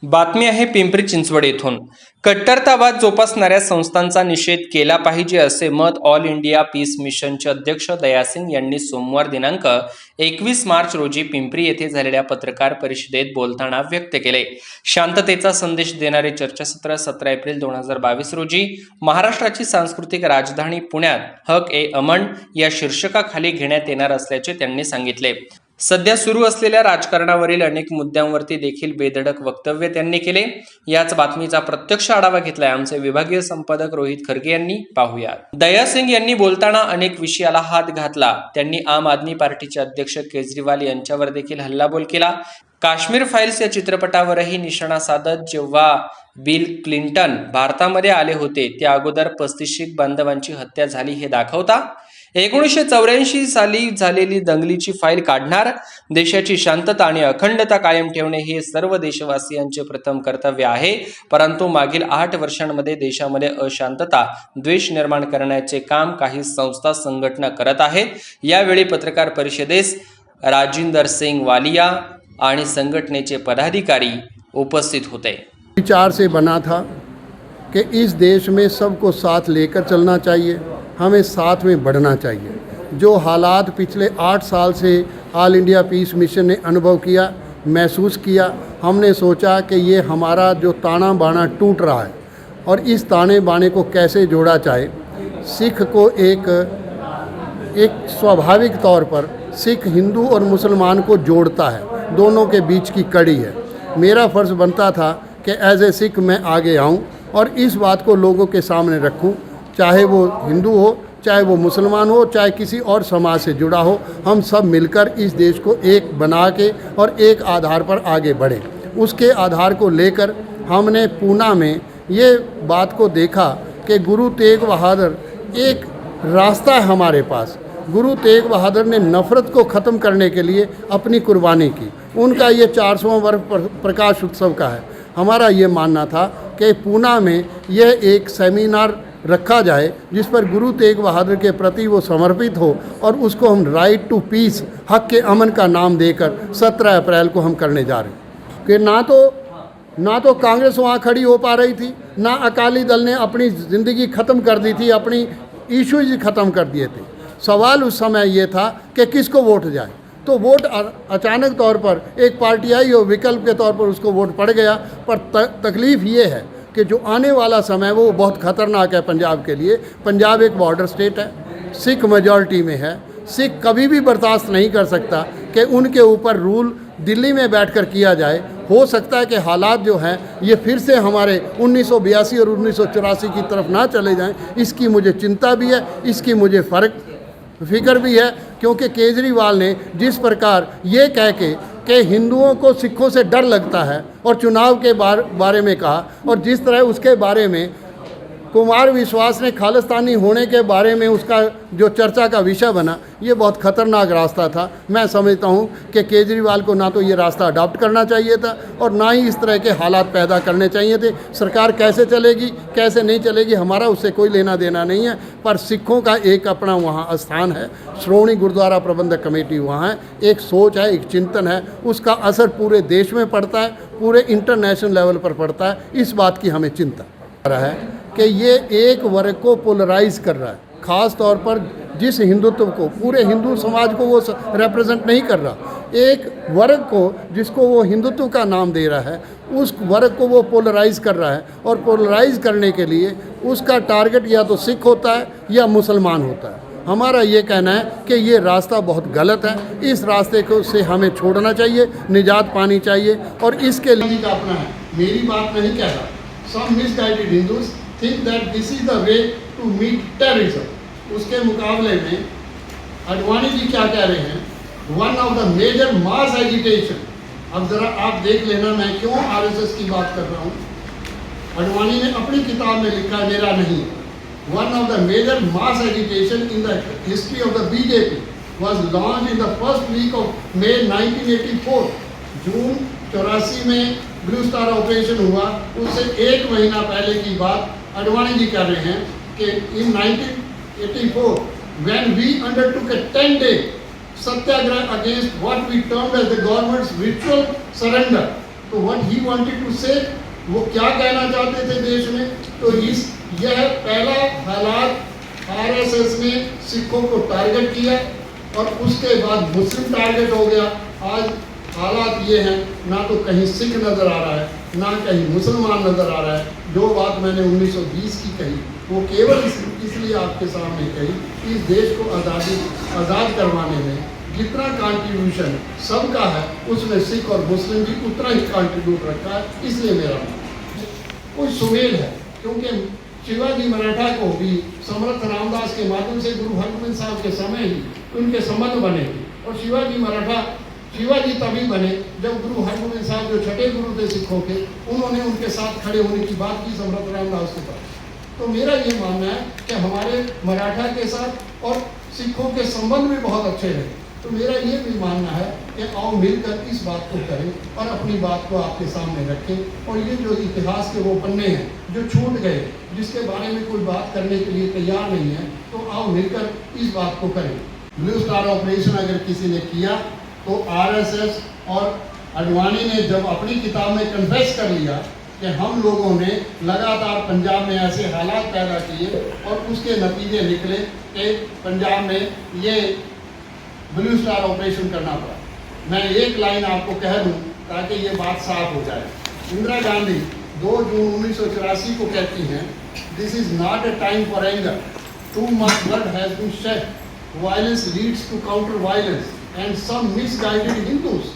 बातमी आहे पिंपरी चिंचवड येथून। कट्टरतावाद जोपासणाऱ्या संस्थांचा निषेध केला पाहिजे असे मत ऑल इंडिया पीस मिशनचे अध्यक्ष दयासिंग यांनी सोमवार दिनांक 21 मार्च रोजी पिंपरी येथे झालेल्या पत्रकार परिषदेत बोलताना व्यक्त केले। शांततेचा संदेश देणारे चर्चासत्र 17 एप्रिल 2022 रोजी महाराष्ट्राची सांस्कृतिक राजधानी पुण्यात हक ए अमन या शीर्षकाखाली घेण्यात येणार असल्याचे त्यांनी सांगितले। सध्या सुरू असलेल्या राजकारणावरील अनेक मुद्द्यांवरती देखील बेधडक वक्तव्य त्यांनी केले। याच बातमीचा प्रत्यक्ष आढावा घेतलाय आमचे विभागीय संपादक रोहित खरगे यांनी। पाहूया। दयासिंग यांनी बोलताना अनेक विषयाला हात घातला। त्यांनी आम आदमी पार्टीचे अध्यक्ष केजरीवाल यांच्यावर देखील हल्लाबोल केला। काश्मीर फाईल्स या चित्रपटावरही निशाणा साधत जेव्हा बिल क्लिंटन भारतामध्ये आले होते त्या अगोदर 35 शीख बांधवांची हत्या झाली हे दाखवता। 1984 साली झालेली दंगलीची फाईल काढणार। देशाची शांतता आणि अखंडता कायम ठेवणे हे सर्व देशवासियांचे प्रथम कर्तव्य आहे, परंतु मागील 8 वर्षांमध्ये देशामध्ये अशांतता, द्वेष निर्माण करण्याचे काम काही संस्था संघटना करत आहेत। यावेळी पत्रकार परिषदेस राजिंदर सिंह वालिया आणि संघटनेचे पदाधिकारी उपस्थित होते। विचार से बना था कि इस देश में सबको साथ लेकर चलना चाहिए, हमें साथ में बढ़ना चाहिए। जो हालात पिछले 8 साल से ऑल इंडिया पीस मिशन ने अनुभव किया, महसूस किया, हमने सोचा कि ये हमारा जो ताना बाना टूट रहा है और इस ताने बाने को कैसे जोड़ा जाए। सिख को एक स्वाभाविक तौर पर सिख हिंदू और मुसलमान को जोड़ता है, दोनों के बीच की कड़ी है। मेरा फ़र्ज़ बनता था कि एज ए सिख मैं आगे आऊं और इस बात को लोगों के सामने रखूं, चाहे वो हिंदू हो, चाहे वो मुसलमान हो, चाहे किसी और समाज से जुड़ा हो, हम सब मिलकर इस देश को एक बना के और एक आधार पर आगे बढ़ें। उसके आधार को लेकर हमने पूना में ये बात को देखा कि गुरु तेग बहादुर एक रास्ता है हमारे पास। गुरु तेग बहादुर ने नफ़रत को ख़त्म करने के लिए अपनी कुर्बानी की। उनका ये 400वां वर्ष प्रकाश उत्सव का है। हमारा ये मानना था कि पूना में यह एक सेमिनार रखा जाए जिस पर गुरु तेग बहादुर के प्रति वो समर्पित हो और उसको हम राइट टू पीस, हक के अमन का नाम देकर 17 अप्रैल को हम करने जा रहे हैं। कि ना तो कांग्रेस वहाँ खड़ी हो पा रही थी, ना अकाली दल ने अपनी ज़िंदगी ख़त्म कर दी थी, अपनी इशूज ख़त्म कर दिए थे। सवाल उस समय ये था कि किसको वोट जाए। तो वोट अचानक तौर पर एक पार्टी आई और विकल्प के तौर पर उसको वोट पड़ गया। पर तकलीफ़ ये है कि जो आने वाला समय वो बहुत ख़तरनाक है पंजाब के लिए। पंजाब एक बॉर्डर स्टेट है, सिख मेजॉरिटी में है। सिख कभी भी बर्दाश्त नहीं कर सकता कि उनके ऊपर रूल दिल्ली में बैठकर किया जाए। हो सकता है कि हालात जो हैं ये फिर से हमारे 1982 और 1984 की तरफ ना चले जाएं। इसकी मुझे चिंता भी है, इसकी मुझे फिक्र भी है, क्योंकि केजरीवाल ने जिस प्रकार ये कह के कि हिंदुओं को सिखों से डर लगता है और चुनाव के बारे में कहा, और जिस तरह उसके बारे में कुमार विश्वास ने खालिस्तानी होने के बारे में उसका जो चर्चा का विषय बना, ये बहुत ख़तरनाक रास्ता था। मैं समझता हूँ कि केजरीवाल को ना तो ये रास्ता अडॉप्ट करना चाहिए था और ना ही इस तरह के हालात पैदा करने चाहिए थे। सरकार कैसे चलेगी कैसे नहीं चलेगी हमारा उससे कोई लेना देना नहीं है, पर सिखों का एक अपना वहाँ स्थान है। श्रोमणी गुरुद्वारा प्रबंधक कमेटी वहाँ है, एक सोच है, एक चिंतन है, उसका असर पूरे देश में पड़ता है, पूरे इंटरनेशनल लेवल पर पड़ता है। इस बात की हमें चिंता है कि ये एक वर्ग को पोलराइज कर रहा है, ख़ास तौर पर जिस हिंदुत्व को, पूरे हिंदू समाज को वो रिप्रेजेंट नहीं कर रहा। एक वर्ग को जिसको वो हिंदुत्व का नाम दे रहा है, उस वर्ग को वो पोलराइज कर रहा है, और पोलराइज करने के लिए उसका टारगेट या तो सिख होता है या मुसलमान होता है। हमारा ये कहना है कि ये रास्ता बहुत गलत है। इस रास्ते को से हमें छोड़ना चाहिए, निजात पानी चाहिए, और इसके लिए अपना है। मेरी बात नहीं कह रहा। Some misguided Hindus think that this is the way to meet terrorism. उसके मुकाबले में अडवाणी जी क्या कह रहे हैं, one of the major mass agitation. अब ज़रा आप देख लेना मैं क्यों आरएसएस की बात कर रहा हूँ। अडवाणी ने अपनी किताब में लिखा, मेरा नहीं, one of the major mass agitation in the history of the BJP was launch in the first week of May 1984। जून 84 में ब्लू स्टार ऑपरेशन हुआ, उससे 1 महीना पहले की बात अडवाणी जी कर रहे हैं कि in 1984 when we undertook a 10-day satyagraha against what we termed as the government's ritual surrender, तो what he wanted to say, वो क्या कहना चाहते थे देश में, तो यह पहला हालात आरएसएस ने सिखों को टारगेट किया और उसके बाद मुस्लिम टारगेट हो गया। आज हालात ये हैं, ना तो कहीं सिख नज़र आ रहा है, ना कहीं मुसलमान नज़र आ रहा है। जो बात मैंने 1920 की कही वो केवल इसलिए आपके सामने कही कि इस देश को आज़ाद करवाने में जितना कंट्रीब्यूशन सबका है उसमें सिख और मुस्लिम भी उतना ही कंट्रीब्यूट रखा है। इसलिए मेरा कोई सुमेल है, क्योंकि शिवाजी मराठा को भी समर्थ रामदास के माध्यम से गुरु हरगोबिंद साहब के समय ही उनके संबंध बने थे। और शिवाजी तभी बने जब गुरु हरगोबिंद साहब जो छठे गुरु थे सिखों के, उन्होंने उनके साथ खड़े होने की बात की समर्थ रामदास के पास। तो मेरा ये मानना है कि हमारे मराठा के साथ और सिखों के संबंध भी बहुत अच्छे रहे। तो मेरा ये भी मानना है कि आओ मिलकर इस बात को करें और अपनी बात को आपके सामने रखें। और ये जो इतिहास के वो पन्ने हैं जो छूट गए, जिसके बारे में कोई बात करने के लिए तैयार नहीं है, तो आओ मिलकर इस बात को करें। ब्लू स्टार ऑपरेशन अगर किसी ने किया तो आरएसएस और अडवाणी ने जब अपनी किताब में कन्फेस कर लिया कि हम लोगों ने लगातार पंजाब में ऐसे हालात पैदा किए और उसके नतीजे निकले कि पंजाब में ये ब्लू स्टार ऑपरेशन करना पड़ा। मैं एक लाइन आपको कह दूं ताकि ये बात साफ हो जाए। इंदिरा गांधी 2 जून 1984 को कहती हैं, this is not a time for anger, too much blood has been shed, violence leads to counter violence and some misguided Hindus